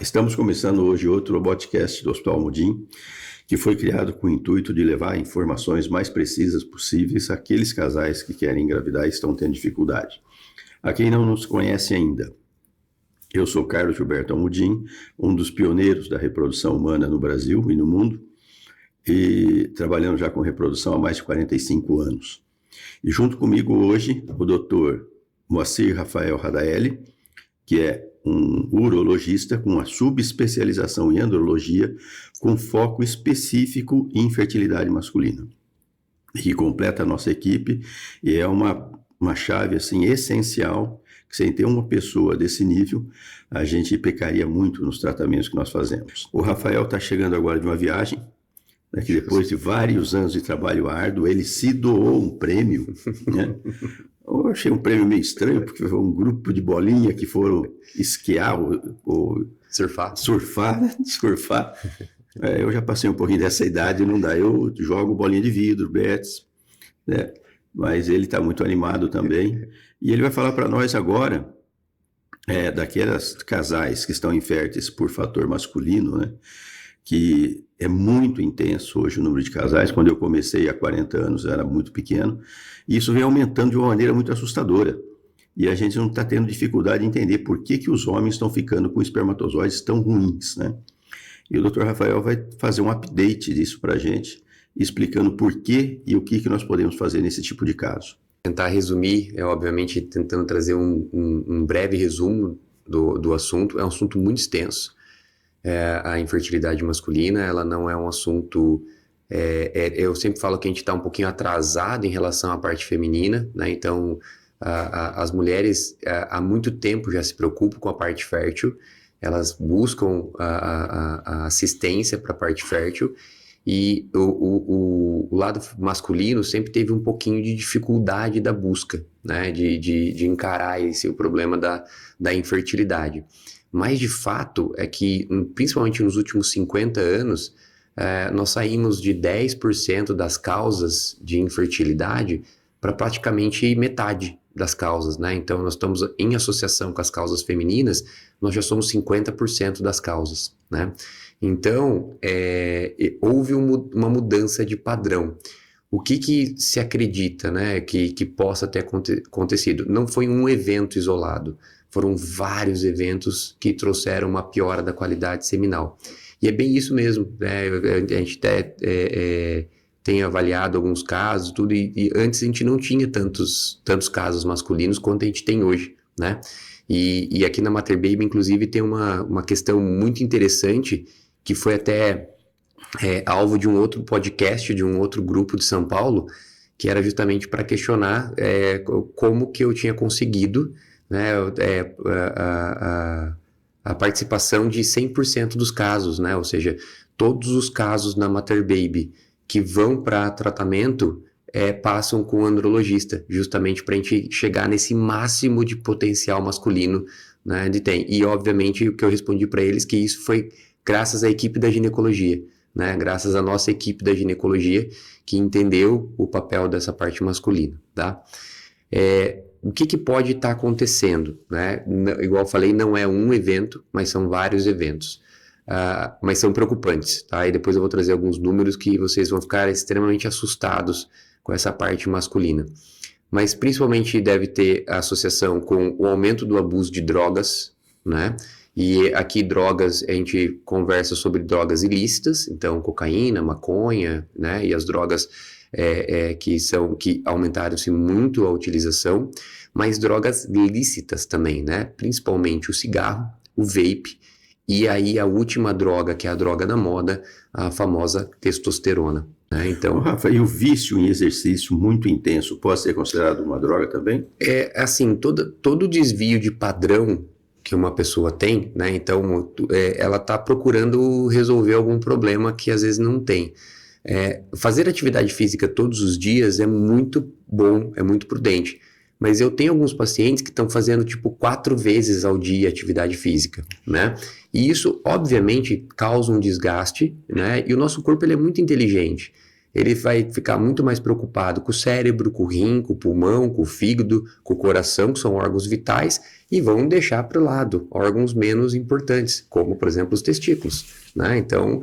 Estamos começando hoje outro podcast do Hospital Modim, que foi criado com o intuito de levar informações mais precisas possíveis àqueles casais que querem engravidar e estão tendo dificuldade. A quem não nos conhece ainda, eu sou Carlos Gilberto Almudim, um dos pioneiros da reprodução humana no Brasil e no mundo, e trabalhando já com reprodução há mais de 45 anos. E junto comigo hoje, o Dr. Moacir Rafael Radaeli, que é um urologista com uma subespecialização em andrologia, com foco específico em fertilidade masculina, e que completa a nossa equipe, e é uma chave assim, essencial, que sem ter uma pessoa desse nível, a gente pecaria muito nos tratamentos que nós fazemos. O Rafael está chegando agora de uma viagem, né, que depois de vários anos de trabalho árduo, ele se doou um prêmio, né? Eu achei um prêmio meio estranho, porque foi um grupo de bolinha que foram esquiar ou surfar. Eu já passei um pouquinho dessa idade, não dá. Eu jogo bolinha de vidro, bets, né? Mas ele está muito animado também. E ele vai falar para nós agora daquelas casais que estão inférteis por fator masculino, né? Que é muito intenso hoje o número de casais. Quando eu comecei há 40 anos, era muito pequeno. E isso vem aumentando de uma maneira muito assustadora. E a gente não está tendo dificuldade em entender por que os homens estão ficando com espermatozoides tão ruins, né? E o Dr. Rafael vai fazer um update disso para a gente, explicando por que e o que nós podemos fazer nesse tipo de caso. Tentar resumir, obviamente tentando trazer um breve resumo do assunto. É um assunto muito extenso. A infertilidade masculina, ela não é um assunto... eu sempre falo que a gente está um pouquinho atrasado em relação à parte feminina, né? Então, as mulheres há muito tempo já se preocupam com a parte fértil, elas buscam a assistência para a parte fértil, e o lado masculino sempre teve um pouquinho de dificuldade da busca, né? De encarar o problema da infertilidade. Mas, de fato, é que, principalmente nos últimos 50 anos, nós saímos de 10% das causas de infertilidade para praticamente metade das causas, né? Então, nós estamos em associação com as causas femininas, nós já somos 50% das causas, né? Então, houve uma mudança de padrão. O que se acredita, né, que possa ter acontecido? Não foi um evento isolado, foram vários eventos que trouxeram uma piora da qualidade seminal. E é bem isso mesmo, né? A gente até tem avaliado alguns casos, tudo, e antes a gente não tinha tantos casos masculinos quanto a gente tem hoje, né? E aqui na Mater Baby, inclusive, tem uma questão muito interessante, que foi até alvo de um outro podcast, de um outro grupo de São Paulo, que era justamente para questionar como que eu tinha conseguido, né, a participação de 100% dos casos, né? Ou seja, todos os casos na Mater Baby que vão para tratamento passam com o andrologista, justamente para a gente chegar nesse máximo de potencial masculino, né, de tem. E, obviamente, o que eu respondi para eles, que isso foi graças à equipe da ginecologia, né? Graças à nossa equipe da ginecologia, que entendeu o papel dessa parte masculina, tá? O que pode estar acontecendo, né? Igual eu falei, não é um evento, mas são vários eventos. Mas são preocupantes, tá? E depois eu vou trazer alguns números que vocês vão ficar extremamente assustados com essa parte masculina. Mas principalmente deve ter associação com o aumento do abuso de drogas, né? E aqui drogas, a gente conversa sobre drogas ilícitas, então cocaína, maconha, né? E as drogas que aumentaram-se muito a utilização, mas drogas lícitas também, né? Principalmente o cigarro, o vape, e aí a última droga, que é a droga da moda, a famosa testosterona, né? Então, Rafa, e o vício em exercício muito intenso pode ser considerado uma droga também? Assim, todo desvio de padrão que uma pessoa tem, né? Então, ela está procurando resolver algum problema que às vezes não tem. Fazer atividade física todos os dias é muito bom, é muito prudente. Mas eu tenho alguns pacientes que estão fazendo 4 vezes ao dia atividade física, né? E isso, obviamente, causa um desgaste, né? E o nosso corpo, ele é muito inteligente. ele vai ficar muito mais preocupado com o cérebro, com o rim, com o pulmão, com o fígado, com o coração, que são órgãos vitais, e vão deixar para o lado órgãos menos importantes, como, por exemplo, os testículos, né? Então,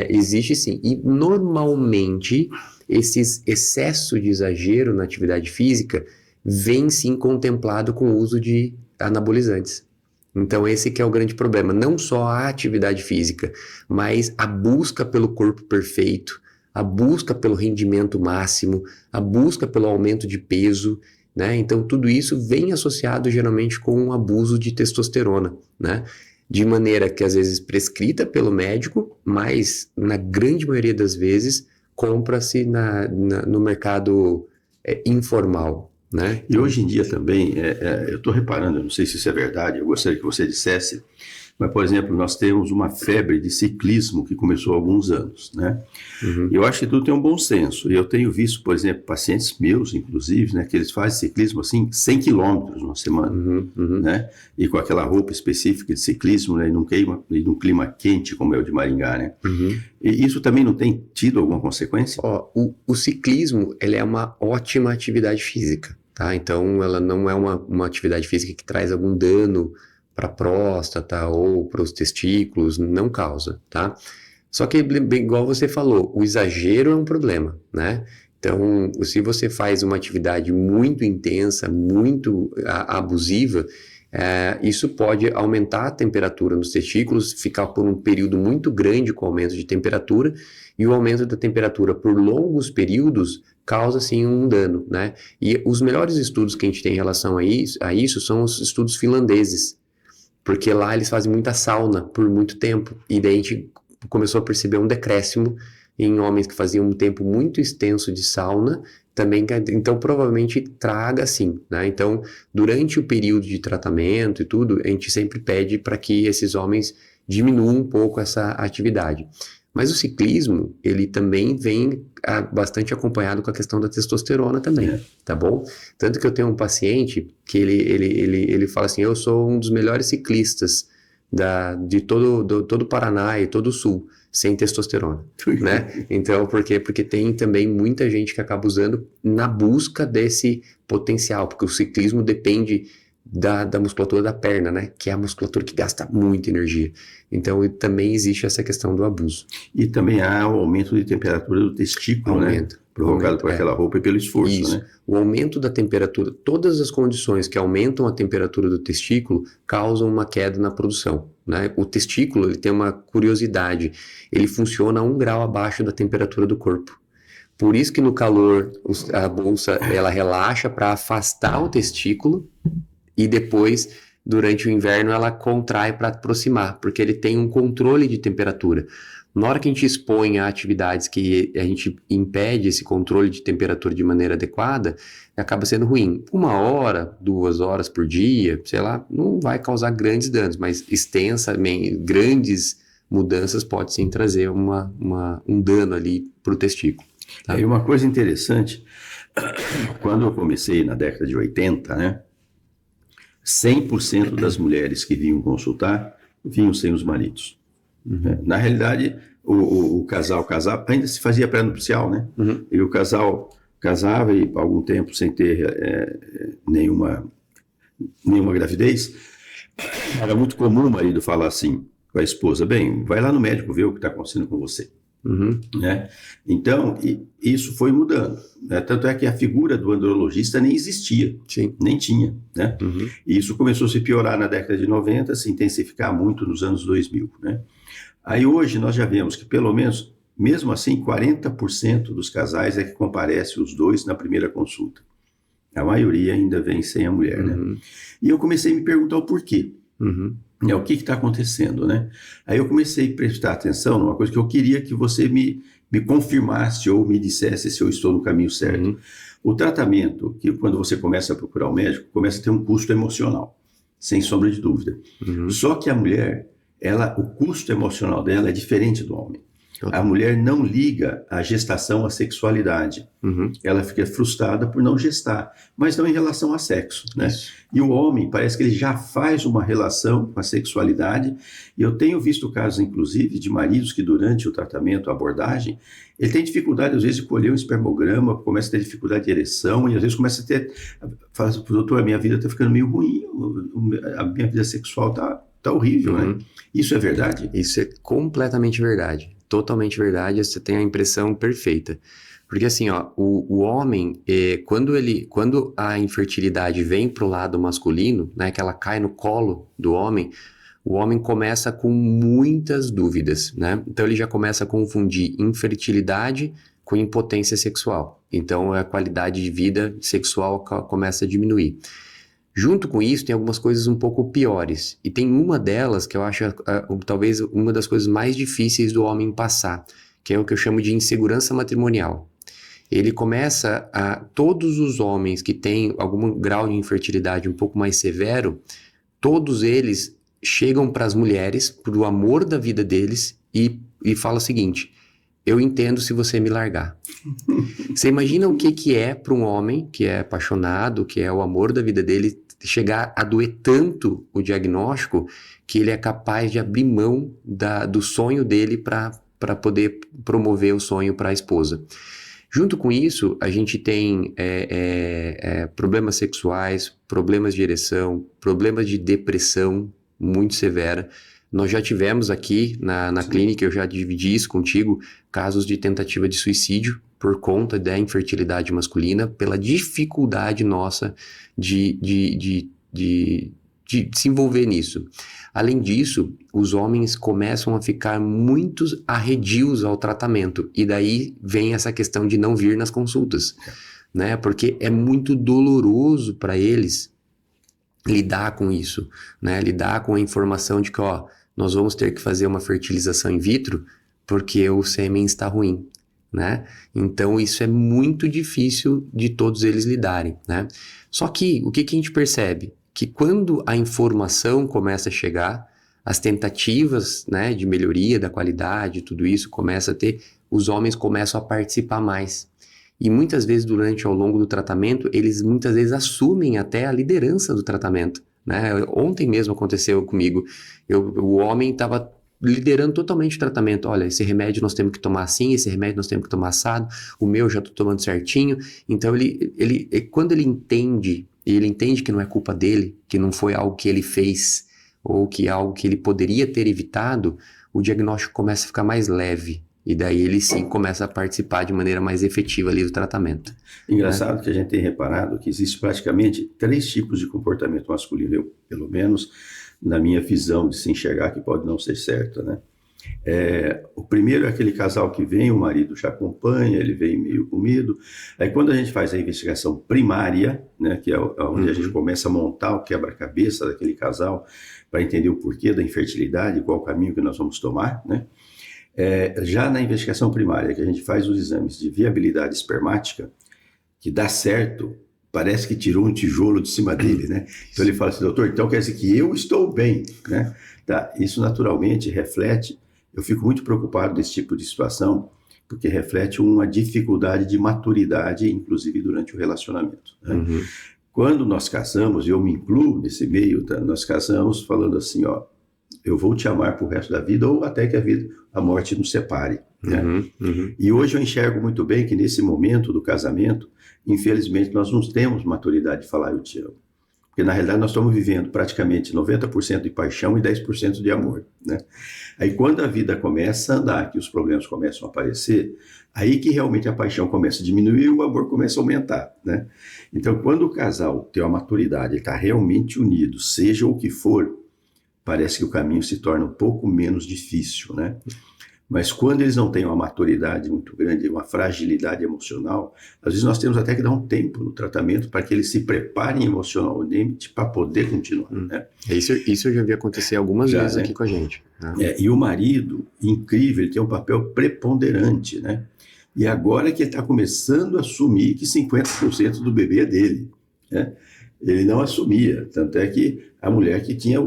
existe sim. E, normalmente, esses excessos de exagero na atividade física vem, sim, contemplado com o uso de anabolizantes. Então, esse que é o grande problema. Não só a atividade física, mas a busca pelo corpo perfeito, a busca pelo rendimento máximo, a busca pelo aumento de peso, né? Então, tudo isso vem associado geralmente com um abuso de testosterona, né? De maneira que, às vezes, prescrita pelo médico, mas, na grande maioria das vezes, compra-se no mercado informal, né? E hoje em dia também, eu estou reparando, eu não sei se isso é verdade, eu gostaria que você dissesse, mas, por exemplo, nós temos uma febre de ciclismo que começou há alguns anos, né? Uhum. Eu acho que tudo tem um bom senso. Eu tenho visto, por exemplo, pacientes meus, inclusive, né, que eles fazem ciclismo assim, 100 quilômetros numa semana, né? E com aquela roupa específica de ciclismo, né, e num clima quente como é o de Maringá, né? E isso também não tem tido alguma consequência? O ciclismo, ele é uma ótima atividade física, tá? Então, ela não é uma atividade física que traz algum dano para a próstata ou para os testículos, não causa, tá? Só que, bem, igual você falou, o exagero é um problema, né? Então, se você faz uma atividade muito intensa, muito abusiva, isso pode aumentar a temperatura nos testículos, ficar por um período muito grande com aumento de temperatura, e o aumento da temperatura por longos períodos causa, sim, um dano, né? E os melhores estudos que a gente tem em relação a isso são os estudos finlandeses, porque lá eles fazem muita sauna por muito tempo, e daí a gente começou a perceber um decréscimo em homens que faziam um tempo muito extenso de sauna, também, então provavelmente traga sim, né? Então, durante o período de tratamento e tudo, a gente sempre pede para que esses homens diminuam um pouco essa atividade. Mas o ciclismo, ele também vem bastante acompanhado com a questão da testosterona também, tá bom? Tanto que eu tenho um paciente que ele fala assim, eu sou um dos melhores ciclistas de todo o Paraná e todo o Sul, sem testosterona, né? Então, por quê? Porque tem também muita gente que acaba usando na busca desse potencial, porque o ciclismo depende da musculatura da perna, né? Que é a musculatura que gasta muita energia. Então, também existe essa questão do abuso. E também há o aumento de temperatura do testículo, né? Provocado por aquela roupa e pelo esforço, isso, né? O aumento da temperatura, todas as condições que aumentam a temperatura do testículo causam uma queda na produção, né? O testículo, ele tem uma curiosidade, ele funciona a 1 grau abaixo da temperatura do corpo. Por isso que no calor, a bolsa, ela relaxa para afastar o testículo, e depois, durante o inverno, ela contrai para aproximar, porque ele tem um controle de temperatura. Na hora que a gente expõe a atividades que a gente impede esse controle de temperatura de maneira adequada, acaba sendo ruim. 1 hora, 2 horas por dia, sei lá, não vai causar grandes danos, mas grandes mudanças pode sim trazer um dano ali para o testículo. Tá? E uma coisa interessante, quando eu comecei na década de 80, né? 100% das mulheres que vinham consultar vinham sem os maridos. Na realidade, o casal casava, ainda se fazia pré-nupcial, né? E o casal casava e por algum tempo sem ter nenhuma gravidez. Era muito comum o marido falar assim com a esposa, bem, vai lá no médico ver o que está acontecendo com você. Né? Então, isso foi mudando, né? Tanto é que a figura do andrologista nem existia, nem tinha, né? E isso começou a se piorar na década de 90, se intensificar muito nos anos 2000, né? Aí hoje nós já vemos que pelo menos, mesmo assim, 40% dos casais é que comparece os dois na primeira consulta. A maioria ainda vem sem a mulher, né? E eu comecei a me perguntar o porquê. O que está acontecendo, né? Aí eu comecei a prestar atenção numa coisa que eu queria que você me confirmasse ou me dissesse se eu estou no caminho certo. O tratamento, que quando você começa a procurar um médico, começa a ter um custo emocional, sem sombra de dúvida. Só que a mulher, o custo emocional dela é diferente do homem. A mulher não liga a gestação à sexualidade. Ela fica frustrada por não gestar, mas não em relação a sexo, né? Isso. E o homem, parece que ele já faz uma relação com a sexualidade, e eu tenho visto casos, inclusive, de maridos que durante o tratamento, a abordagem, ele tem dificuldade, às vezes, de colher um espermograma, começa a ter dificuldade de ereção, e às vezes começa a ter, fala assim, doutor, a minha vida está ficando meio ruim, a minha vida sexual tá horrível, né? Isso é verdade? Isso é completamente verdade. Totalmente verdade, você tem a impressão perfeita. Porque assim, ó, o homem, quando a infertilidade vem pro lado masculino, né, que ela cai no colo do homem, o homem começa com muitas dúvidas, né? Então ele já começa a confundir infertilidade com impotência sexual. Então a qualidade de vida sexual começa a diminuir. Junto com isso, tem algumas coisas um pouco piores. E tem uma delas que eu acho talvez uma das coisas mais difíceis do homem passar, que é o que eu chamo de insegurança matrimonial. Ele começa todos os homens que têm algum grau de infertilidade um pouco mais severo, todos eles chegam para as mulheres, pro amor da vida deles, e falam o seguinte: eu entendo se você me largar. Você imagina o que é para um homem que é apaixonado, que é o amor da vida dele, chegar a doer tanto o diagnóstico que ele é capaz de abrir mão do sonho dele para poder promover o sonho para a esposa. Junto com isso, a gente tem problemas sexuais, problemas de ereção, problemas de depressão muito severa. Nós já tivemos aqui na clínica, eu já dividi isso contigo, casos de tentativa de suicídio por conta da infertilidade masculina, pela dificuldade nossa de se envolver nisso. Além disso, os homens começam a ficar muito arredios ao tratamento, e daí vem essa questão de não vir nas consultas, né? Porque é muito doloroso para eles lidar com isso, né? Lidar com a informação de que, ó, nós vamos ter que fazer uma fertilização in vitro porque o sêmen está ruim, né? Então isso é muito difícil de todos eles lidarem, né? Só que o que a gente percebe? Que quando a informação começa a chegar, as tentativas, né, de melhoria da qualidade, tudo isso começa a ter, os homens começam a participar mais. E muitas vezes ao longo do tratamento, eles muitas vezes assumem até a liderança do tratamento, né? Ontem mesmo aconteceu comigo, o homem estava liderando totalmente o tratamento. Olha, esse remédio nós temos que tomar assim, esse remédio nós temos que tomar assado, o meu já estou tomando certinho. Então quando ele entende que não é culpa dele, que não foi algo que ele fez, ou que é algo que ele poderia ter evitado, o diagnóstico começa a ficar mais leve. E daí ele sim começa a participar de maneira mais efetiva ali do tratamento. Engraçado que a gente tem reparado que existe praticamente 3 tipos de comportamento masculino. Eu, pelo menos, na minha visão de se enxergar, que pode não ser certa, né? O primeiro é aquele casal que vem, o marido já acompanha, ele vem meio com medo. Aí quando a gente faz a investigação primária, né, que é onde a gente começa a montar o quebra-cabeça daquele casal para entender o porquê da infertilidade, qual o caminho que nós vamos tomar, né? Já na investigação primária, que a gente faz os exames de viabilidade espermática, que dá certo, parece que tirou um tijolo de cima dele, né? Então ele fala assim: doutor, então quer dizer que eu estou bem, né? Tá, isso naturalmente reflete, eu fico muito preocupado desse tipo de situação, porque reflete uma dificuldade de maturidade, inclusive durante o relacionamento, né? Quando nós casamos, e eu me incluo nesse meio, tá? Nós casamos falando assim, ó, eu vou te amar pro resto da vida, ou até que a morte nos separe, né? E hoje eu enxergo muito bem que nesse momento do casamento, infelizmente, nós não temos maturidade de falar eu te amo. Porque na realidade nós estamos vivendo praticamente 90% de paixão e 10% de amor, né? Aí quando a vida começa a andar, que os problemas começam a aparecer, aí que realmente a paixão começa a diminuir e o amor começa a aumentar, né? Então quando o casal tem uma maturidade, ele está realmente unido, seja o que for, parece que o caminho se torna um pouco menos difícil, né? Mas quando eles não têm uma maturidade muito grande, uma fragilidade emocional, às vezes nós temos até que dar um tempo no tratamento para que eles se preparem emocionalmente para poder continuar, né? Isso eu já vi acontecer algumas vezes, né, aqui com a gente, né? E o marido, incrível, ele tem um papel preponderante, né? E agora que ele está começando a assumir que 50% do bebê é dele, né? Ele não assumia, tanto é que a mulher que tinha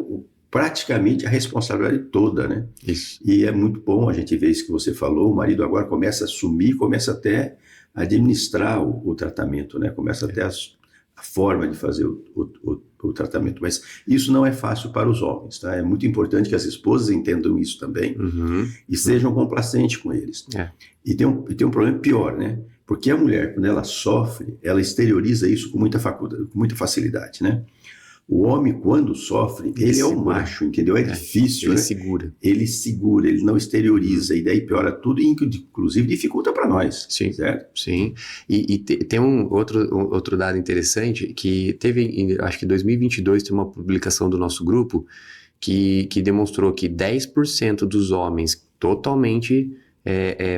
praticamente a responsabilidade toda, né? Isso. E é muito bom a gente ver isso que você falou, o marido agora começa a assumir, começa até a administrar o tratamento, né? Começa até a forma de fazer o tratamento, mas isso não é fácil para os homens, tá? É muito importante que as esposas entendam isso também e sejam complacentes com eles. E tem um problema pior, né? Porque a mulher, quando ela sofre, ela exterioriza isso com muita facilidade, né? O homem, quando sofre, ele é o macho, entendeu? É difícil, ele né? segura. Ele segura, ele não exterioriza, e daí piora tudo, e inclusive dificulta para nós, Sim, certo? Sim. E tem outro dado interessante, que teve, acho que em 2022, tem uma publicação do nosso grupo que demonstrou que 10% dos homens totalmente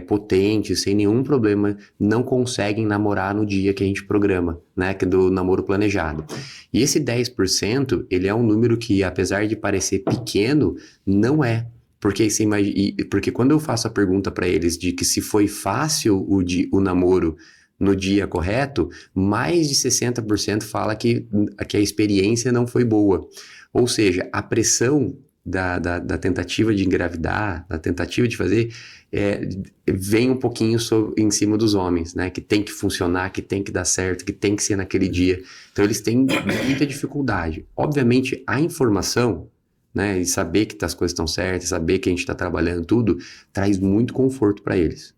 potentes, sem nenhum problema, não conseguem namorar no dia que a gente programa, né, que é do namoro planejado. E esse 10%, ele é um número que, apesar de parecer pequeno, não é. Porque quando eu faço a pergunta para eles de que se foi fácil o namoro no dia correto, mais de 60% fala que a experiência não foi boa. Ou seja, a pressão da tentativa de engravidar, da tentativa de fazer, vem um pouquinho em cima dos homens, né? Que tem que funcionar, que tem que dar certo, que tem que ser naquele dia. Então eles têm muita dificuldade. Obviamente, a informação, né, e saber que as coisas estão certas, saber que a gente está trabalhando tudo, traz muito conforto para eles.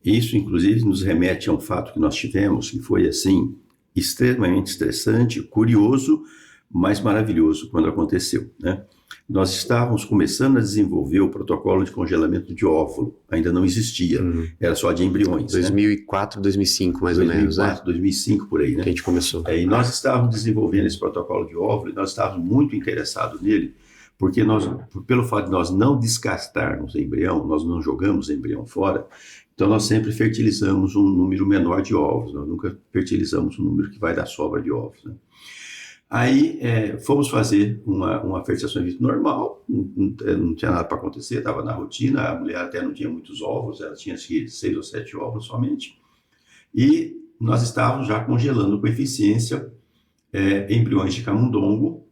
Isso, inclusive, nos remete a um fato que nós tivemos, que foi, assim, extremamente estressante, curioso, mas maravilhoso quando aconteceu, né? Nós estávamos começando a desenvolver o protocolo de congelamento de óvulo, ainda não existia, era só de embriões. 2004, 2005, mais ou menos, né? 2004, 2005, por aí, né? Que a gente começou. E nós estávamos desenvolvendo esse protocolo de óvulo e nós estávamos muito interessados nele, porque pelo fato de nós não descartarmos embrião, nós não jogamos embrião fora, então nós sempre fertilizamos um número menor de ovos, nós nunca fertilizamos um número que vai dar sobra de ovos, né? Aí fomos fazer uma fertilização in vitro normal, não tinha nada para acontecer, estava na rotina, a mulher até não tinha muitos ovos, ela tinha 6 ou 7 ovos somente, e nós estávamos já congelando com eficiência embriões de camundongo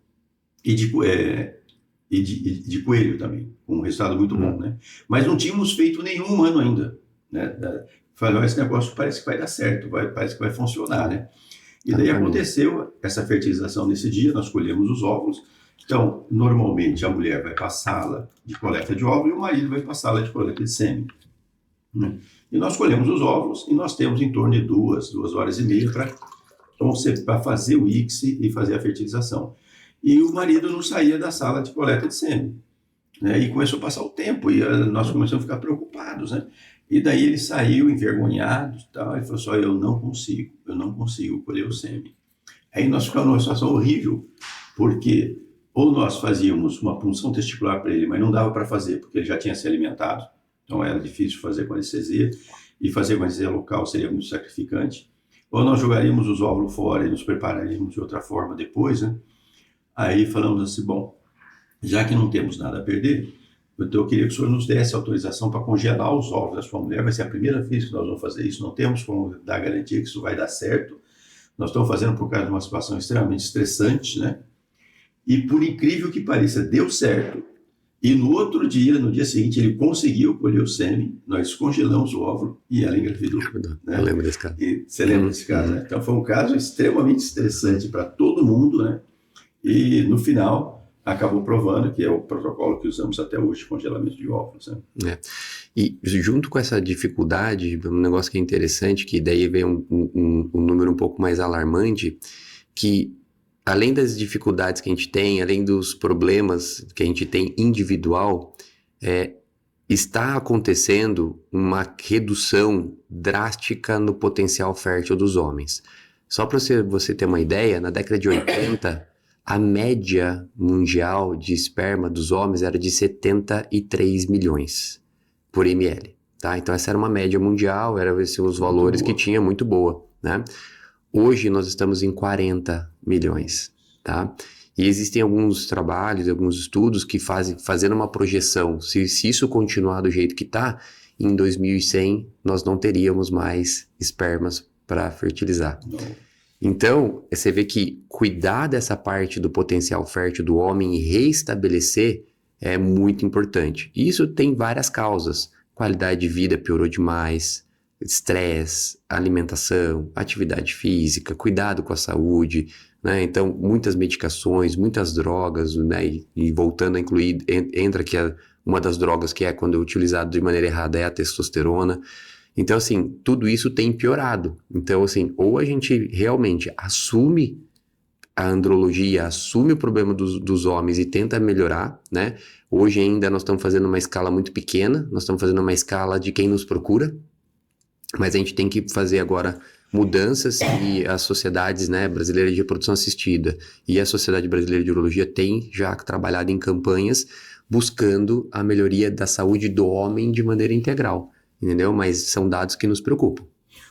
e de coelho também, com um resultado muito bom, né? Mas não tínhamos feito nenhum humano ainda, né? Falei, esse negócio parece que vai dar certo, parece que vai funcionar, né? E daí aconteceu essa fertilização nesse dia, nós colhemos os óvulos. Então, normalmente a mulher vai para a sala de coleta de óvulos e o marido vai para a sala de coleta de sêmen, né? E nós colhemos os óvulos e nós temos em torno de 2 horas e meia para fazer o ICSI e fazer a fertilização. E o marido não saía da sala de coleta de sêmen, né? E começou a passar o tempo e nós começamos a ficar preocupados, né? E daí ele saiu envergonhado e tal, e falou assim, eu não consigo colher o sêmen. Aí nós ficamos numa situação horrível, porque ou nós fazíamos uma punção testicular para ele, mas não dava para fazer, porque ele já tinha se alimentado, então era difícil fazer com anestesia, e fazer com anestesia local seria muito sacrificante, ou nós jogaríamos os óvulos fora e nos prepararíamos de outra forma depois, né? Aí falamos assim, bom, já que não temos nada a perder, então eu queria que o senhor nos desse autorização para congelar os ovos da sua mulher, vai ser a primeira vez que nós vamos fazer isso, não temos como dar garantia que isso vai dar certo, nós estamos fazendo por causa de uma situação extremamente estressante, né? E por incrível que pareça, deu certo, e no dia seguinte, ele conseguiu colher o sêmen, nós congelamos o óvulo e ela engravidou. Né? Eu lembro desse caso. Você lembra desse caso, né? Então foi um caso extremamente estressante para todo mundo, né? E no final acabou provando que é o protocolo que usamos até hoje, congelamento de óvulos, né? E junto com essa dificuldade, um negócio que é interessante, que daí vem um número um pouco mais alarmante, que além das dificuldades que a gente tem, além dos problemas que a gente tem individual, está acontecendo uma redução drástica no potencial fértil dos homens. Só para você ter uma ideia, na década de 80, a média mundial de esperma dos homens era de 73 milhões por ml, tá? Então essa era uma média mundial, eram esses os valores que tinha, muito boa, né? Hoje nós estamos em 40 milhões, tá? E existem alguns trabalhos, alguns estudos que fazendo uma projeção, se isso continuar do jeito que está, em 2100 nós não teríamos mais espermas para fertilizar. Não. Então, você vê que cuidar dessa parte do potencial fértil do homem e reestabelecer é muito importante. Isso tem várias causas. Qualidade de vida piorou demais, estresse, alimentação, atividade física, cuidado com a saúde, né? Então, muitas medicações, muitas drogas, né? E voltando a incluir, entra aqui uma das drogas que é, quando utilizado de maneira errada, é a testosterona. Então, assim, tudo isso tem piorado. Então, assim, ou a gente realmente assume a andrologia, assume o problema dos homens e tenta melhorar, né? Hoje ainda nós estamos fazendo uma escala muito pequena, nós estamos fazendo uma escala de quem nos procura, mas a gente tem que fazer agora mudanças e as sociedades, né, brasileiras de reprodução assistida e a Sociedade Brasileira de Urologia tem já trabalhado em campanhas buscando a melhoria da saúde do homem de maneira integral. Entendeu? Mas são dados que nos preocupam.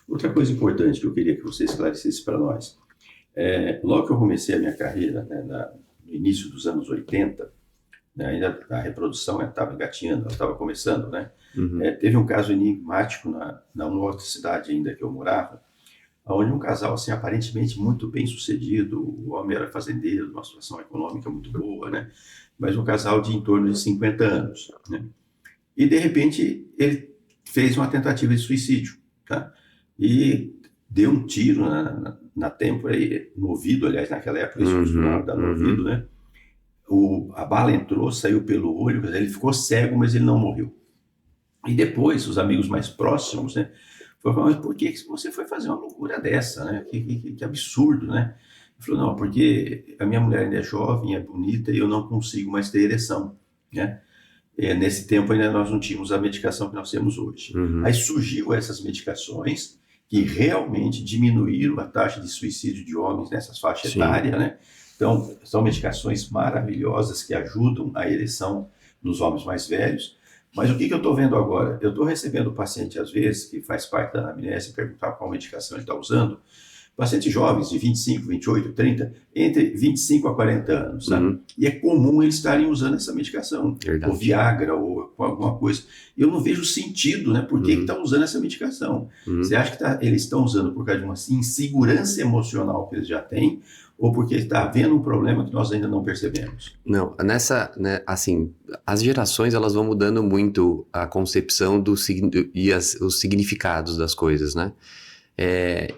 Outra coisa importante que eu queria que você esclarecesse para nós. Logo que eu comecei a minha carreira, né, no início dos anos 80, né, ainda a reprodução estava engatinhando, ela estava começando, né? Teve um caso enigmático numa outra cidade ainda que eu morava, onde um casal, assim, aparentemente muito bem sucedido, o homem era fazendeiro, uma situação econômica muito boa, né? Mas um casal de em torno de 50 anos, né? E, de repente, ele fez uma tentativa de suicídio, tá? E deu um tiro na têmpora, no ouvido, aliás, naquela época isso costumava dar no ouvido, né? A bala entrou, saiu pelo olho, ele ficou cego, mas ele não morreu. E depois, os amigos mais próximos, né, falaram, mas por que você foi fazer uma loucura dessa, né? Que absurdo, né? Ele falou, não, porque a minha mulher ainda é jovem, é bonita, e eu não consigo mais ter ereção, né? Nesse tempo ainda nós não tínhamos a medicação que nós temos hoje. Aí surgiu essas medicações que realmente diminuíram a taxa de suicídio de homens nessas faixas etárias, né? Então, são medicações maravilhosas que ajudam a ereção nos homens mais velhos. Mas o que eu estou vendo agora? Eu estou recebendo paciente, às vezes, que faz parte da anamnese, perguntar qual medicação ele está usando. Pacientes jovens, de 25, 28, 30, entre 25 a 40 anos, sabe? E é comum eles estarem usando essa medicação, ou Viagra, ou alguma coisa. Eu não vejo sentido, né? Por que estão usando essa medicação? Você acha que eles estão usando por causa de uma insegurança emocional que eles já têm, ou porque está havendo um problema que nós ainda não percebemos? Não, né, assim, as gerações, elas vão mudando muito a concepção os significados das coisas, né?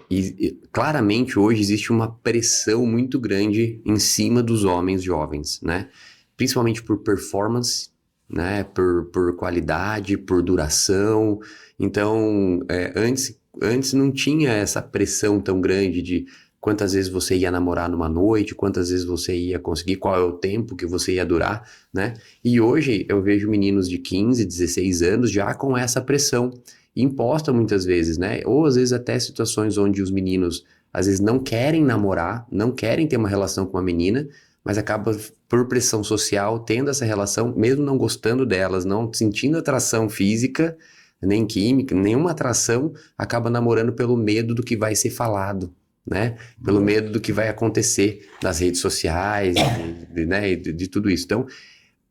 E claramente hoje existe uma pressão muito grande em cima dos homens jovens, né? Principalmente por performance, né? Por qualidade, por duração. Então, antes não tinha essa pressão tão grande de quantas vezes você ia namorar numa noite, quantas vezes você ia conseguir, qual é o tempo que você ia durar, né? E hoje eu vejo meninos de 15, 16 anos já com essa pressão imposta muitas vezes, né? Ou às vezes até situações onde os meninos às vezes não querem namorar, não querem ter uma relação com uma menina, mas acaba por pressão social tendo essa relação, mesmo não gostando delas, não sentindo atração física, nem química, nenhuma atração, acaba namorando pelo medo do que vai ser falado, né? Pelo medo do que vai acontecer nas redes sociais, né? De tudo isso. Então,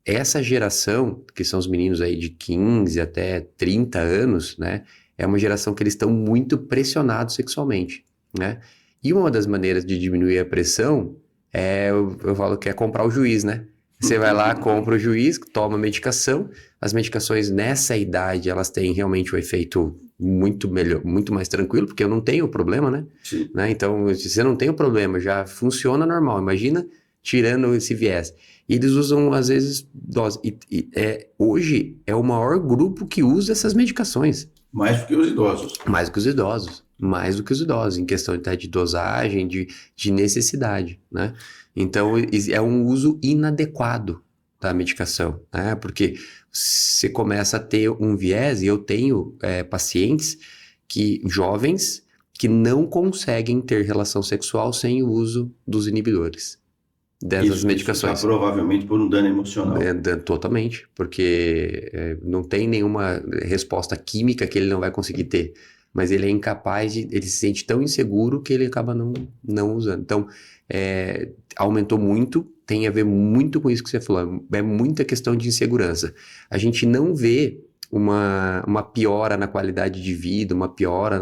essa geração, que são os meninos aí de 15 até 30 anos, né? É uma geração que eles estão muito pressionados sexualmente, né? E uma das maneiras de diminuir a pressão eu falo que é comprar o juiz, né? Você vai lá, compra o juiz, toma medicação. As medicações nessa idade, elas têm realmente um efeito muito melhor, muito mais tranquilo, porque eu não tenho problema, né? Sim. Né? Então, se você não tem o problema, já funciona normal. Imagina tirando esse viés. E eles usam, às vezes, dose. Hoje é o maior grupo que usa essas medicações. Mais do que os idosos. Mais do que os idosos. Mais do que os idosos, em questão até de dosagem, de necessidade, né? Então, é um uso inadequado da medicação, né? Porque você começa a ter um viés, e eu tenho pacientes jovens que não conseguem ter relação sexual sem o uso dos inibidores dessas medicações. Isso provavelmente por um dano emocional. Totalmente, porque não tem nenhuma resposta química que ele não vai conseguir ter, mas ele é incapaz ele se sente tão inseguro que ele acaba não usando. Então, aumentou muito, tem a ver muito com isso que você falou, é muita questão de insegurança. A gente não vê uma piora na qualidade de vida, uma piora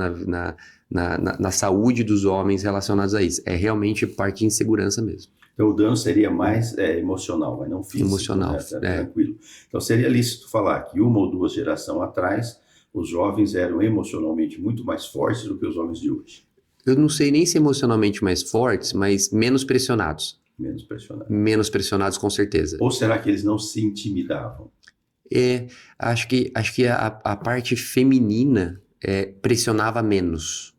na saúde dos homens relacionados a isso. É realmente parte de insegurança mesmo. Então o dano seria mais emocional, mas não físico. Emocional, né? Tranquilo. Então seria lícito falar que uma ou duas gerações atrás, os jovens eram emocionalmente muito mais fortes do que os homens de hoje. Eu não sei nem se emocionalmente mais fortes, mas menos pressionados. Menos pressionados. Menos pressionados, com certeza. Ou será que eles não se intimidavam? Acho que a parte feminina pressionava menos.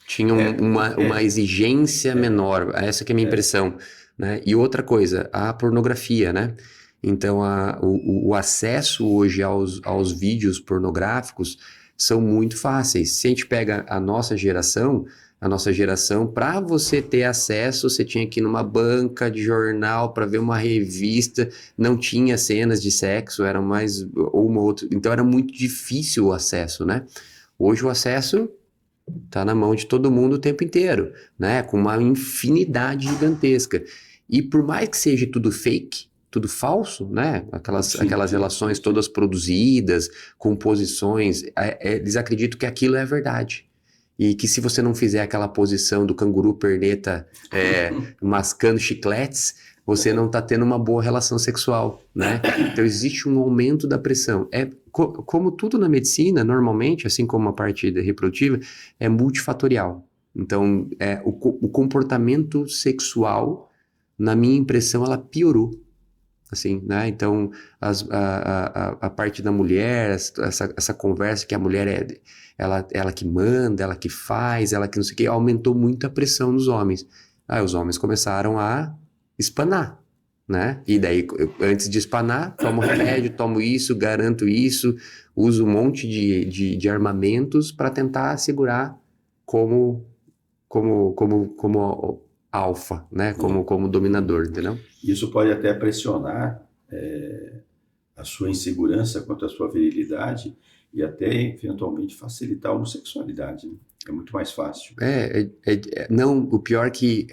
Tinha uma exigência menor. Essa que é a minha impressão. Né? E outra coisa, a pornografia, né? Então, o acesso hoje aos vídeos pornográficos são muito fáceis. Se a gente pega a nossa geração, para você ter acesso, você tinha que ir numa banca de jornal para ver uma revista, não tinha cenas de sexo, era mais uma ou outra. Então, era muito difícil o acesso, né? Hoje o acesso está na mão de todo mundo o tempo inteiro, né? Com uma infinidade gigantesca. E por mais que seja tudo fake, tudo falso, né? Aquelas relações todas produzidas, composições, eles acreditam que aquilo é verdade. E que se você não fizer aquela posição do canguru perneta mascando chicletes, você não está tendo uma boa relação sexual, né? Então existe um aumento da pressão. Como tudo na medicina, normalmente, assim como a parte reprodutiva, é multifatorial. Então, o comportamento sexual, na minha impressão, ela piorou. Assim, né? Então, a parte da mulher, essa conversa que a mulher ela que manda, ela que faz, ela que não sei o que, aumentou muito a pressão nos homens. Aí os homens começaram a espanar, né? E daí, antes de espanar, tomo remédio, tomo isso, garanto isso, uso um monte de armamentos para tentar segurar como alfa, né? Como dominador, entendeu? Isso pode até pressionar a sua insegurança quanto à sua virilidade e até, eventualmente, facilitar a homossexualidade. Né? É muito mais fácil. Não, o pior que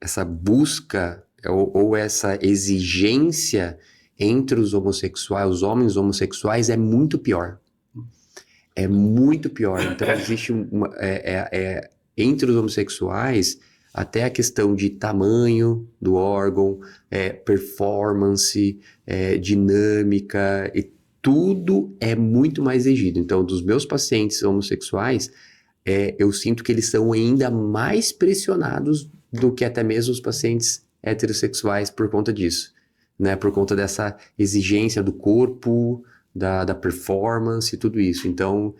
essa busca ou essa exigência entre os homossexuais, os homens homossexuais, é muito pior. É muito pior. Então, existe entre os homossexuais, até a questão de tamanho do órgão, performance, dinâmica, e tudo é muito mais exigido. Então, dos meus pacientes homossexuais, eu sinto que eles são ainda mais pressionados do que até mesmo os pacientes heterossexuais por conta disso, né? Por conta dessa exigência do corpo, da performance e tudo isso. Então,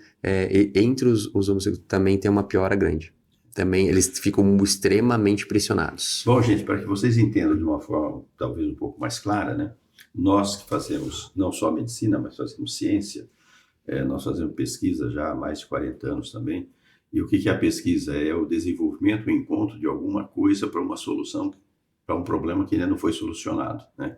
entre os homossexuais também tem uma piora grande. Também eles ficam extremamente pressionados. Bom, gente, para que vocês entendam de uma forma talvez um pouco mais clara, né? Nós que fazemos não só medicina, mas fazemos ciência, nós fazemos pesquisa já há mais de 40 anos também. E o que é a pesquisa? É o desenvolvimento, o encontro de alguma coisa para uma solução, para um problema que ainda não foi solucionado, né?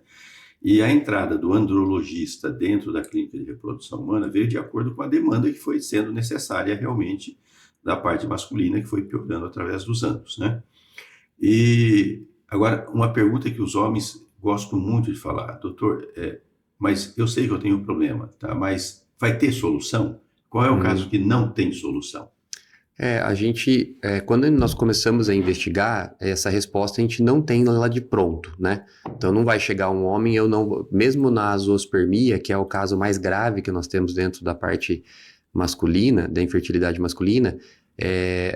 E a entrada do andrologista dentro da clínica de reprodução humana veio de acordo com a demanda que foi sendo necessária realmente da parte masculina, que foi piorando através dos anos, né? E agora, uma pergunta que os homens gostam muito de falar, doutor, mas eu sei que eu tenho um problema, tá? Mas vai ter solução? Qual é o caso que não tem solução? Quando nós começamos a investigar, essa resposta a gente não tem lá de pronto, né? Então não vai chegar um homem, mesmo na zoospermia, que é o caso mais grave que nós temos dentro da parte masculina, da infertilidade masculina,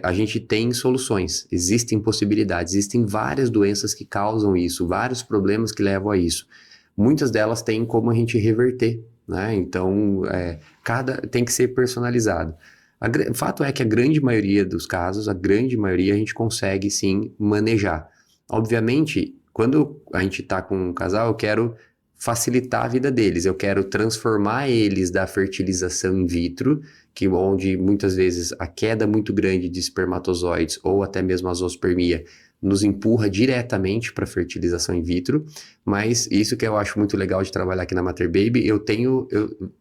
a gente tem soluções, existem possibilidades, existem várias doenças que causam isso, vários problemas que levam a isso. Muitas delas têm como a gente reverter, né? Então, tem que ser personalizado. O fato é que a grande maioria dos casos, a gente consegue sim manejar. Obviamente, quando a gente está com um casal, eu quero facilitar a vida deles, eu quero transformar eles da fertilização in vitro, onde muitas vezes a queda muito grande de espermatozoides ou até mesmo a zoospermia nos empurra diretamente para a fertilização in vitro, mas isso que eu acho muito legal de trabalhar aqui na Mater Baby,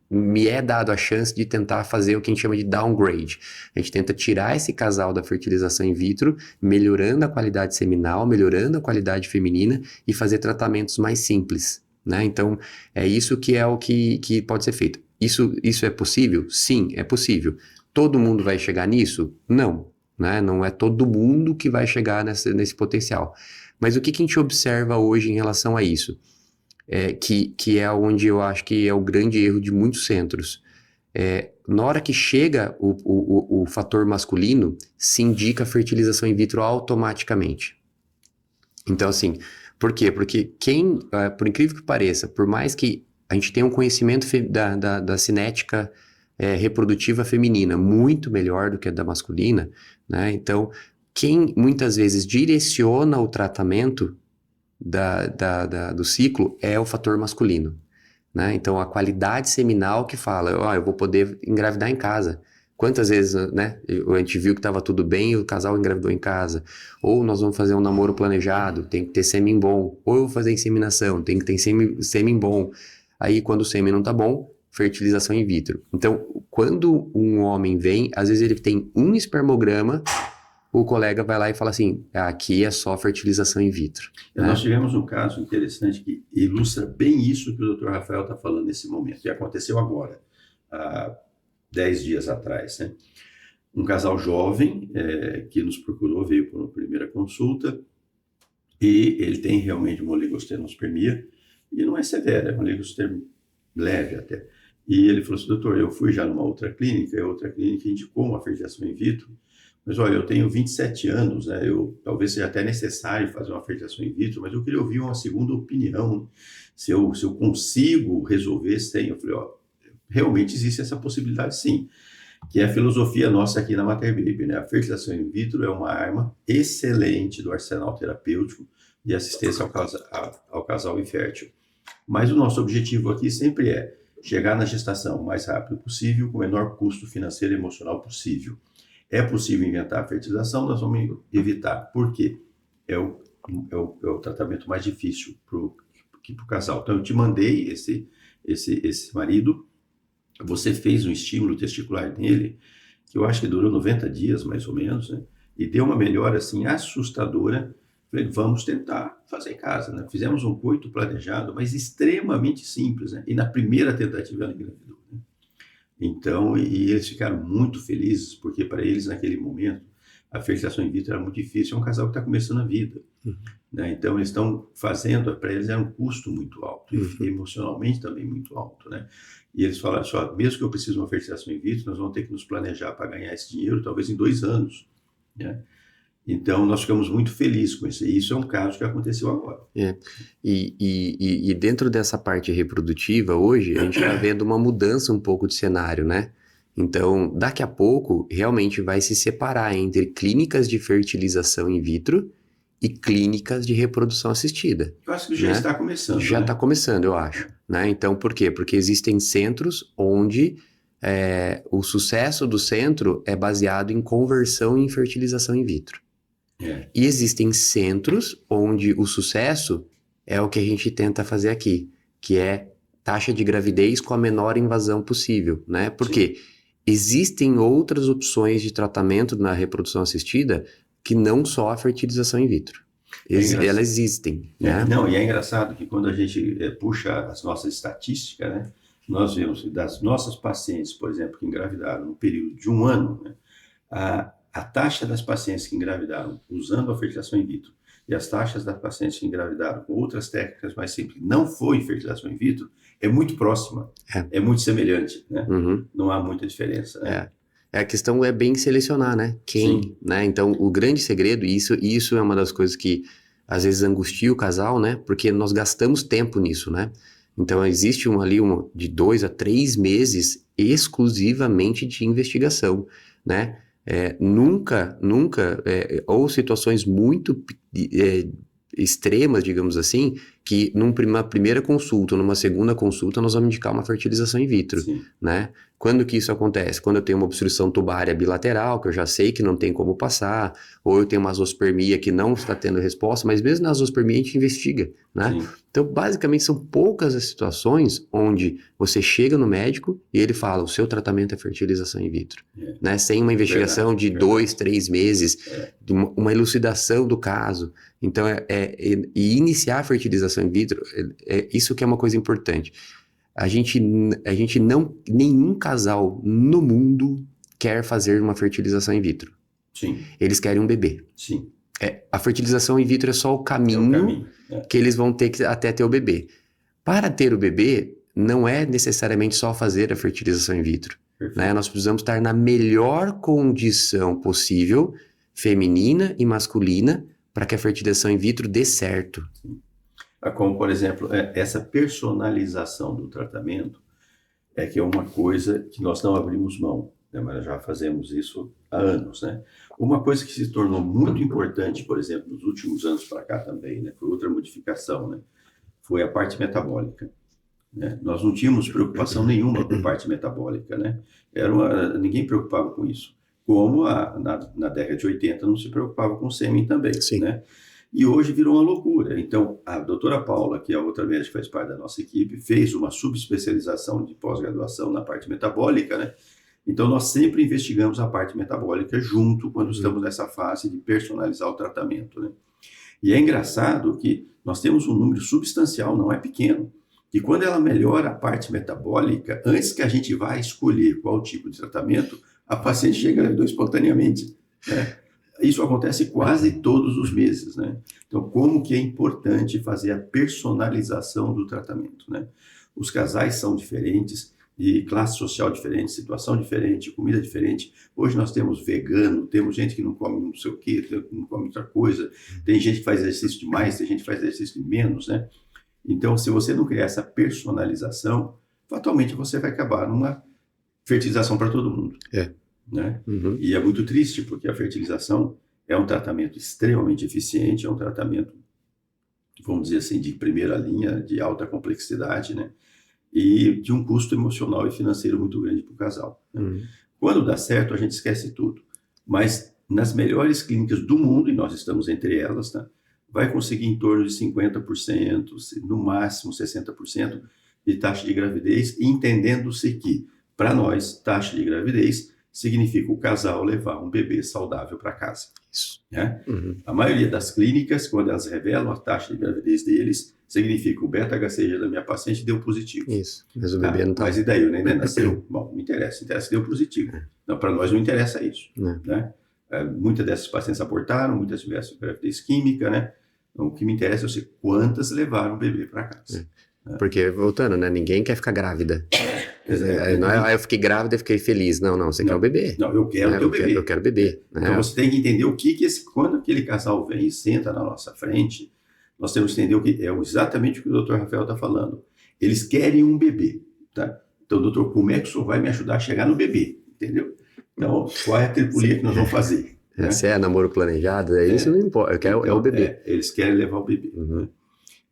me é dado a chance de tentar fazer o que a gente chama de downgrade. A gente tenta tirar esse casal da fertilização in vitro, melhorando a qualidade seminal, melhorando a qualidade feminina e fazer tratamentos mais simples, né? Então, é isso que é o que pode ser feito. Isso é possível? Sim, é possível. Todo mundo vai chegar nisso? Não, né? Não é todo mundo que vai chegar nesse potencial. Mas o que a gente observa hoje em relação a isso? Que é onde eu acho que é o grande erro de muitos centros. Na hora que chega o fator masculino, se indica a fertilização in vitro automaticamente. Então, assim, por quê? Porque por incrível que pareça, por mais que a gente tenha um conhecimento da cinética reprodutiva feminina muito melhor do que a da masculina, né? Então, quem muitas vezes direciona o tratamento do ciclo é o fator masculino, né? Então, a qualidade seminal que fala, eu vou poder engravidar em casa. Quantas vezes, né, a gente viu que estava tudo bem e o casal engravidou em casa. Ou nós vamos fazer um namoro planejado, tem que ter sêmen bom. Ou eu vou fazer inseminação, tem que ter sêmen bom. Aí, quando o sêmen não tá bom, fertilização in vitro. Então, quando um homem vem, às vezes ele tem um espermograma, o colega vai lá e fala assim, aqui é só fertilização in vitro. Né? Nós tivemos um caso interessante que ilustra bem isso que o Dr. Rafael está falando nesse momento, e aconteceu agora, há 10 dias atrás, né? Um casal jovem que nos procurou, veio por uma primeira consulta, e ele tem realmente uma oligostenospermia, e não é severa, é uma oligostenospermia leve até. E ele falou assim, doutor, eu fui já numa outra clínica, e a outra clínica indicou uma fertilização in vitro, mas olha, eu tenho 27 anos, né? Talvez seja até necessário fazer uma fertilização in vitro, mas eu queria ouvir uma segunda opinião, se eu consigo resolver sem. Eu falei, realmente existe essa possibilidade sim, que é a filosofia nossa aqui na Mater Baby, né? A fertilização in vitro é uma arma excelente do arsenal terapêutico de assistência ao casal infértil. Mas o nosso objetivo aqui sempre é chegar na gestação o mais rápido possível, com o menor custo financeiro e emocional possível. É possível inventar a fertilização, nós vamos evitar. Por quê? É o tratamento mais difícil para o casal. Então, eu te mandei esse marido, você fez um estímulo testicular nele, que eu acho que durou 90 dias, mais ou menos, né? E deu uma melhora, assim, assustadora. Falei, vamos tentar fazer em casa, né? Fizemos um coito planejado, mas extremamente simples, né? E na primeira tentativa ela engravidou, né? Então, e eles ficaram muito felizes, porque para eles, naquele momento, a fertilização in vitro era muito difícil. É um casal que está começando a vida, né? Então, eles estão fazendo, para eles era um custo muito alto, e emocionalmente também muito alto, né? E eles falaram só, mesmo que eu precise de uma fertilização in vitro, nós vamos ter que nos planejar para ganhar esse dinheiro, talvez em 2 anos, né? Então, nós ficamos muito felizes com isso. E isso é um caso que aconteceu agora. E dentro dessa parte reprodutiva, hoje, a gente está vendo uma mudança um pouco de cenário, né? Então, daqui a pouco, realmente vai se separar entre clínicas de fertilização in vitro e clínicas de reprodução assistida. Eu acho que já está começando. Já está começando, eu acho. Né? Então, por quê? Porque existem centros onde o sucesso do centro é baseado em conversão em fertilização in vitro. E existem centros onde o sucesso é o que a gente tenta fazer aqui, que é taxa de gravidez com a menor invasão possível, né? Porque existem outras opções de tratamento na reprodução assistida que não só a fertilização in vitro. Elas existem, né? Não, e é engraçado que quando a gente puxa as nossas estatísticas, né? Nós vemos que das nossas pacientes, por exemplo, que engravidaram no período de 1 ano, né? A taxa das pacientes que engravidaram usando a fertilização in vitro e as taxas das pacientes que engravidaram com outras técnicas mais simples, não foi fertilização in vitro, é muito próxima, é muito semelhante, né? Não há muita diferença, né? A questão é bem selecionar, né? Quem, né? Então, o grande segredo, e isso é uma das coisas que às vezes angustia o casal, né? Porque nós gastamos tempo nisso, né? Então, existe de 2 a 3 meses exclusivamente de investigação, né? Nunca, ou situações muito extremas, digamos assim, que numa primeira consulta, numa segunda consulta, nós vamos indicar uma fertilização in vitro, né? Quando que isso acontece? Quando eu tenho uma obstrução tubária bilateral, que eu já sei que não tem como passar, ou eu tenho uma azospermia que não está tendo resposta, mas mesmo na azospermia a gente investiga, né? Então, basicamente, são poucas as situações onde você chega no médico e ele fala, o seu tratamento é fertilização in vitro, né? Sem uma investigação de 2, 3 meses, de uma elucidação do caso. Então, e iniciar a fertilização in vitro, isso que é uma coisa importante. nenhum casal no mundo quer fazer uma fertilização in vitro. Sim, Eles querem um bebê. sim. A fertilização in vitro é só o caminho, que eles vão ter que até ter o bebê. Para ter o bebê, não é necessariamente só fazer a fertilização in vitro. Né? Nós precisamos estar na melhor condição possível, feminina e masculina, para que a fertilização in vitro dê certo. Como, por exemplo, essa personalização do tratamento que é uma coisa que nós não abrimos mão, né? Mas já fazemos isso há anos, né? Uma coisa que se tornou muito importante, por exemplo, nos últimos anos para cá também, né? Foi outra modificação, né? Foi a parte metabólica. Né? Nós não tínhamos preocupação nenhuma com a parte metabólica, né? Ninguém preocupava com isso. Como na década de 80 não se preocupava com o sêmen também, Sim. né? E hoje virou uma loucura. Então, a doutora Paula, que é a outra médica que faz parte da nossa equipe, fez uma subespecialização de pós-graduação na parte metabólica, né? Então, nós sempre investigamos a parte metabólica junto quando estamos nessa fase de personalizar o tratamento, né? E é engraçado que nós temos um número substancial, não é pequeno, que quando ela melhora a parte metabólica, antes que a gente vá escolher qual tipo de tratamento, a paciente já engravidou espontaneamente, né? Isso acontece quase todos os meses, né? Então, como que é importante fazer a personalização do tratamento, né? Os casais são diferentes, de classe social diferente, situação diferente, comida diferente. Hoje nós temos vegano, temos gente que não come não sei o quê, não come outra coisa, tem gente que faz exercício demais, tem gente que faz exercício de menos, né? Então, se você não criar essa personalização, fatalmente você vai acabar numa fertilização para todo mundo. Né? E é muito triste, porque a fertilização é um tratamento extremamente eficiente, é um tratamento, vamos dizer assim, de primeira linha, de alta complexidade, né? E de um custo emocional e financeiro muito grande para o casal. Né? Quando dá certo, a gente esquece tudo. Mas nas melhores clínicas do mundo, e nós estamos entre elas, né, vai conseguir em torno de 50%, no máximo 60% de taxa de gravidez, entendendo-se que, para nós, taxa de gravidez significa o casal levar um bebê saudável para casa. Isso. Né? A maioria das clínicas, quando elas revelam a taxa de gravidez deles, significa o beta-HCG da minha paciente deu positivo. Isso, mas o bebê não está. Mas e daí, o neném nasceu? Bom, não interessa que deu positivo. Não, para nós não interessa isso. Né? Muitas dessas pacientes abortaram, muitas tiveram gravidez química, né? Então, o que me interessa é eu sei quantas levaram o bebê para casa. Porque, voltando, né? Ninguém quer ficar grávida. Não é, eu fiquei grávida e fiquei feliz. Não, você quer o bebê. Não, eu quero o bebê. Eu quero bebê. Então você tem que entender o que quando aquele casal vem e senta na nossa frente, nós temos que entender o que é exatamente o que o Dr. Rafael está falando. Eles querem um bebê, tá? Então, doutor, como é que o senhor vai me ajudar a chegar no bebê? Entendeu? Então, qual é a tripulia que nós vamos fazer? Né? Se é namoro planejado, isso não importa. Eu quero o bebê. Eles querem levar o bebê. Né?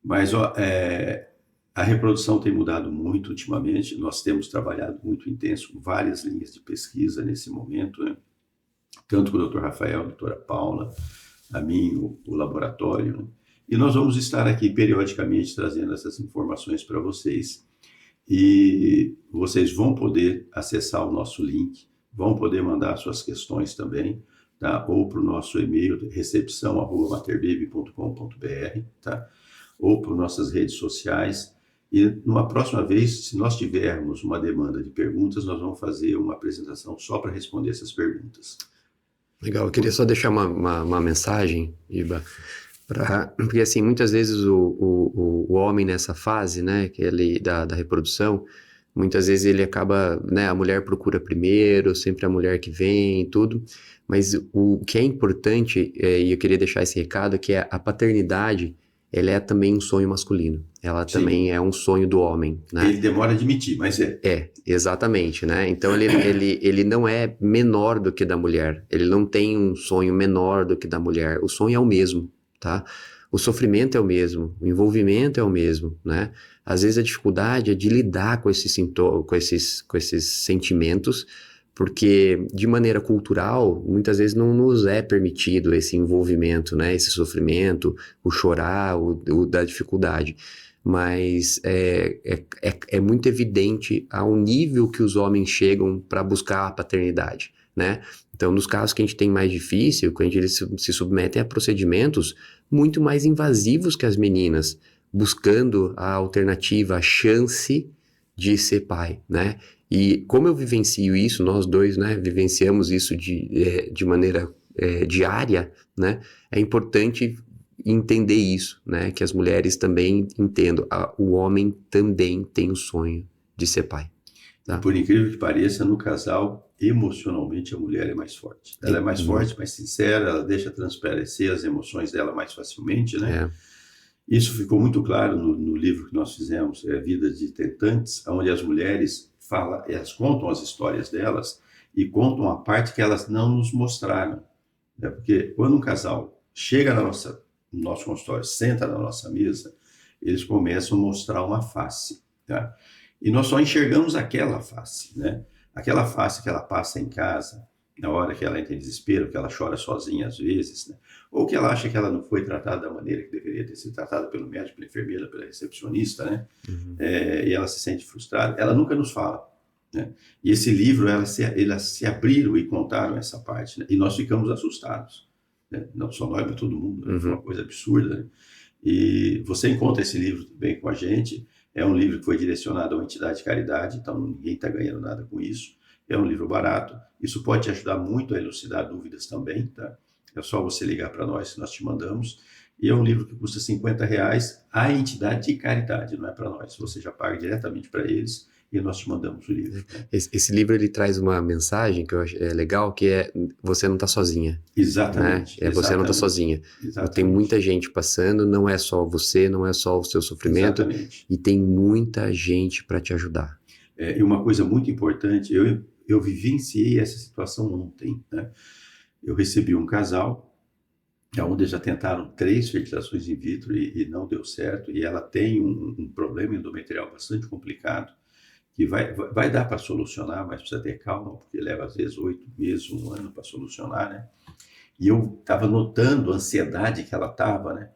Mas, a reprodução tem mudado muito ultimamente. Nós temos trabalhado muito intenso com várias linhas de pesquisa nesse momento, né? Tanto com o Dr. Rafael, a doutora Paula, a mim, o laboratório. Né? E nós vamos estar aqui periodicamente trazendo essas informações para vocês. E vocês vão poder acessar o nosso link, vão poder mandar suas questões também, tá? Ou para o nosso e-mail, recepção@materbaby.com.br, tá? Ou por nossas redes sociais. E numa próxima vez, se nós tivermos uma demanda de perguntas, nós vamos fazer uma apresentação só para responder essas perguntas. Legal, eu queria só deixar uma mensagem, Iba, porque assim, muitas vezes o homem nessa fase, né, que ele, da reprodução, muitas vezes ele acaba, né, a mulher procura primeiro, sempre a mulher que vem e tudo, mas o que é importante, e eu queria deixar esse recado, que é a paternidade, ela é também um sonho masculino. Ela também é um sonho do homem, né? Ele demora a admitir, mas é. Exatamente, né? Então ele não é menor do que da mulher. Ele não tem um sonho menor do que da mulher. O sonho é o mesmo, tá? O sofrimento é o mesmo, o envolvimento é o mesmo, né? Às vezes a dificuldade é de lidar com esses sentimentos, porque de maneira cultural, muitas vezes não nos é permitido esse envolvimento, né? Esse sofrimento, o chorar, o da dificuldade. Mas é muito evidente ao nível que os homens chegam para buscar a paternidade, né? Então, nos casos que a gente tem mais difícil, quando eles se submetem a procedimentos muito mais invasivos que as meninas, buscando a alternativa, a chance de ser pai, né? E como eu vivencio isso, nós dois, né, vivenciamos isso de maneira diária, né? É importante entender isso, né? Que as mulheres também entendam. O homem também tem o sonho de ser pai, E tá? por incrível que pareça, no casal, emocionalmente a mulher é mais forte. Ela é mais forte, mais sincera, ela deixa transparecer as emoções dela mais facilmente, né? É. Isso ficou muito claro no livro que nós fizemos, Vida de Tentantes, onde as mulheres falam, elas contam as histórias delas e contam a parte que elas não nos mostraram, né? Porque quando um casal chega no nosso consultório, senta na nossa mesa, eles começam a mostrar uma face, tá? E nós só enxergamos aquela face, né? Aquela face que ela passa em casa, na hora que ela entra em desespero, que ela chora sozinha às vezes, né? Ou que ela acha que ela não foi tratada da maneira que deveria ter sido tratada pelo médico, pela enfermeira, pela recepcionista, né? Uhum. E ela se sente frustrada, ela nunca nos fala, né? E esse livro, elas se abriram e contaram essa parte, né? E nós ficamos assustados, né? Não só nós, mas todo mundo, né? Foi uma coisa absurda, né? E você encontra esse livro também com a gente. É um livro que foi direcionado a uma entidade de caridade, então ninguém está ganhando nada com isso. É um livro barato. Isso pode te ajudar muito a elucidar dúvidas também, tá? É só você ligar para nós que nós te mandamos. E é um livro que custa R$50 à entidade de caridade, não é para nós. Você já paga diretamente para eles e nós te mandamos o livro, né? Esse livro, ele traz uma mensagem que eu acho legal, que é você não está sozinha. Exatamente. Né? Você não está sozinha. Tem muita gente passando, não é só você, não é só o seu sofrimento. Exatamente. E tem muita gente para te ajudar. E uma coisa muito importante, eu vivenciei essa situação ontem, né? Eu recebi um casal, onde já tentaram 3 fertilizações in vitro e não deu certo, e ela tem um problema endometrial bastante complicado, que vai dar para solucionar, mas precisa ter calma, porque leva às vezes 8 meses, 1 ano para solucionar, né? E eu estava notando a ansiedade que ela estava, né?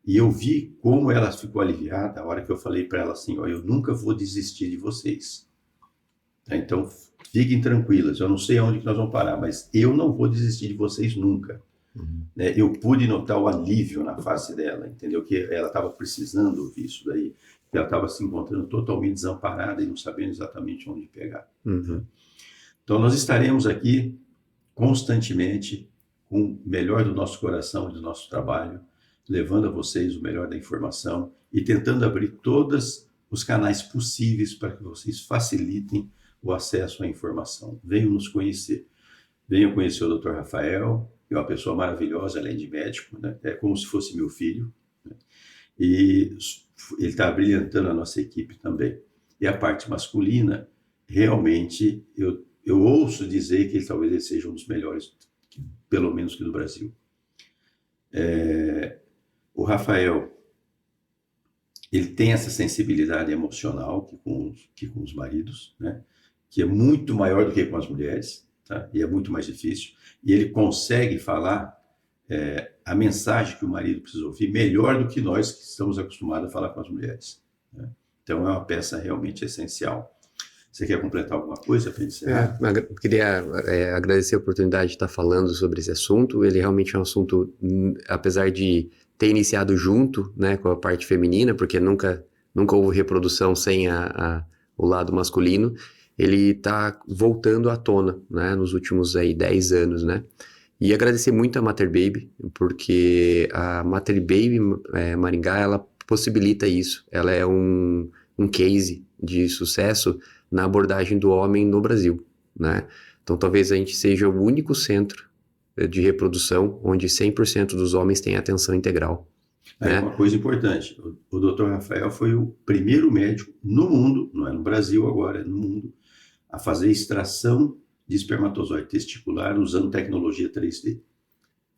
E eu vi como ela ficou aliviada a hora que eu falei para ela assim, ó, eu nunca vou desistir de vocês. Então, fiquem tranquilas, eu não sei aonde que nós vamos parar, mas eu não vou desistir de vocês nunca. Né? Eu pude notar o alívio na face dela, entendeu? Que ela estava precisando ouvir isso daí, que ela estava se encontrando totalmente desamparada e não sabendo exatamente onde pegar. Uhum. Então, nós estaremos aqui constantemente com o melhor do nosso coração e do nosso trabalho, levando a vocês o melhor da informação e tentando abrir todos os canais possíveis para que vocês facilitem o acesso à informação. Venham nos conhecer. Venham conhecer o Dr. Rafael, que é uma pessoa maravilhosa, além de médico, né? É como se fosse meu filho, né? E ele está brilhantando a nossa equipe também. E a parte masculina, realmente, eu ouço dizer que talvez ele seja um dos melhores, pelo menos que do Brasil. O Rafael, ele tem essa sensibilidade emocional que com os maridos, né? Que é muito maior do que com as mulheres, tá? E é muito mais difícil. E ele consegue falar a mensagem que o marido precisa ouvir melhor do que nós que estamos acostumados a falar com as mulheres, né? Então é uma peça realmente essencial. Você quer completar alguma coisa para encerrar? Queria agradecer a oportunidade de estar falando sobre esse assunto. Ele realmente é um assunto, apesar de ter iniciado junto, né, com a parte feminina, porque nunca houve reprodução sem o lado masculino, ele está voltando à tona, né, nos últimos 10 anos, né? E agradecer muito a Mater Baby, porque a Mater Baby Maringá, ela possibilita isso. Ela é um case de sucesso na abordagem do homem no Brasil, né? Então talvez a gente seja o único centro de reprodução onde 100% dos homens têm atenção integral. Né? Uma coisa importante, o Dr. Rafael foi o primeiro médico no mundo, não é no Brasil agora, é no mundo, a fazer extração de espermatozoide testicular usando tecnologia 3D.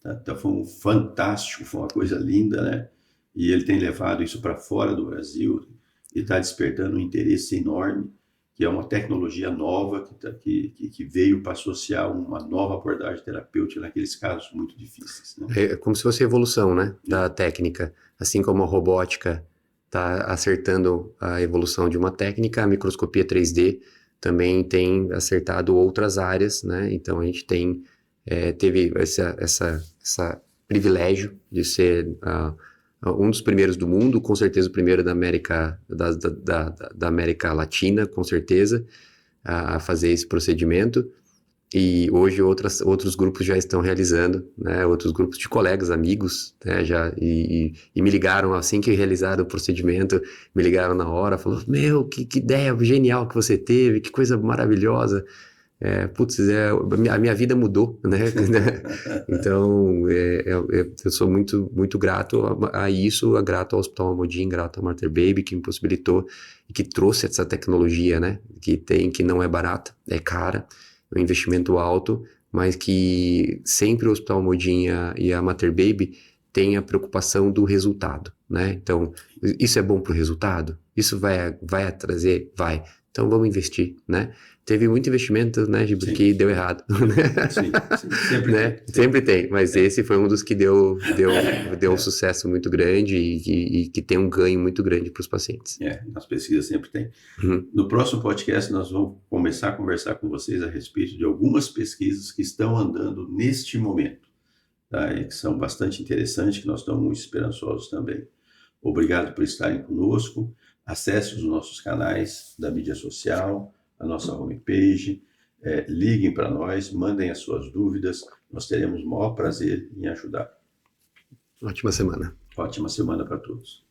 Tá? Então foi um fantástico, foi uma coisa linda, né? E ele tem levado isso para fora do Brasil e está despertando um interesse enorme, que é uma tecnologia nova que veio para associar uma nova abordagem terapêutica naqueles casos muito difíceis, né? É como se fosse a evolução, né, da técnica. Assim como a robótica está acertando a evolução de uma técnica, a microscopia 3D também tem acertado outras áreas, né? Então a gente teve esse privilégio de ser um dos primeiros do mundo, com certeza o primeiro da América, da América Latina, com certeza, a fazer esse procedimento. E hoje outros grupos já estão realizando, né? Outros grupos de colegas, amigos, né? E me ligaram assim que realizaram o procedimento, me ligaram na hora, falou, meu, que ideia genial que você teve, que coisa maravilhosa. A minha vida mudou, né? Então, eu sou muito, muito grato a isso, grato ao Hospital Almodin, grato ao Mater Baby, que me possibilitou e que trouxe essa tecnologia, né? Que não é barata, é cara, é um investimento alto, mas que sempre o Hospital Almodin e a Mater Baby têm a preocupação do resultado, né? Então, isso é bom para o resultado? Isso vai trazer? Vai. Então, vamos investir, né? Teve muito investimento, né, Giba, que deu errado. Sim, sempre né? tem. Sempre tem, mas esse foi um dos que deu um sucesso muito grande e que tem um ganho muito grande para os pacientes. Nas pesquisas sempre tem. Uhum. No próximo podcast, nós vamos começar a conversar com vocês a respeito de algumas pesquisas que estão andando neste momento, tá? E que são bastante interessantes, que nós estamos muito esperançosos também. Obrigado por estarem conosco. Acesse os nossos canais da mídia social, a nossa homepage, liguem para nós, mandem as suas dúvidas, nós teremos o maior prazer em ajudar. Ótima semana. Ótima semana para todos.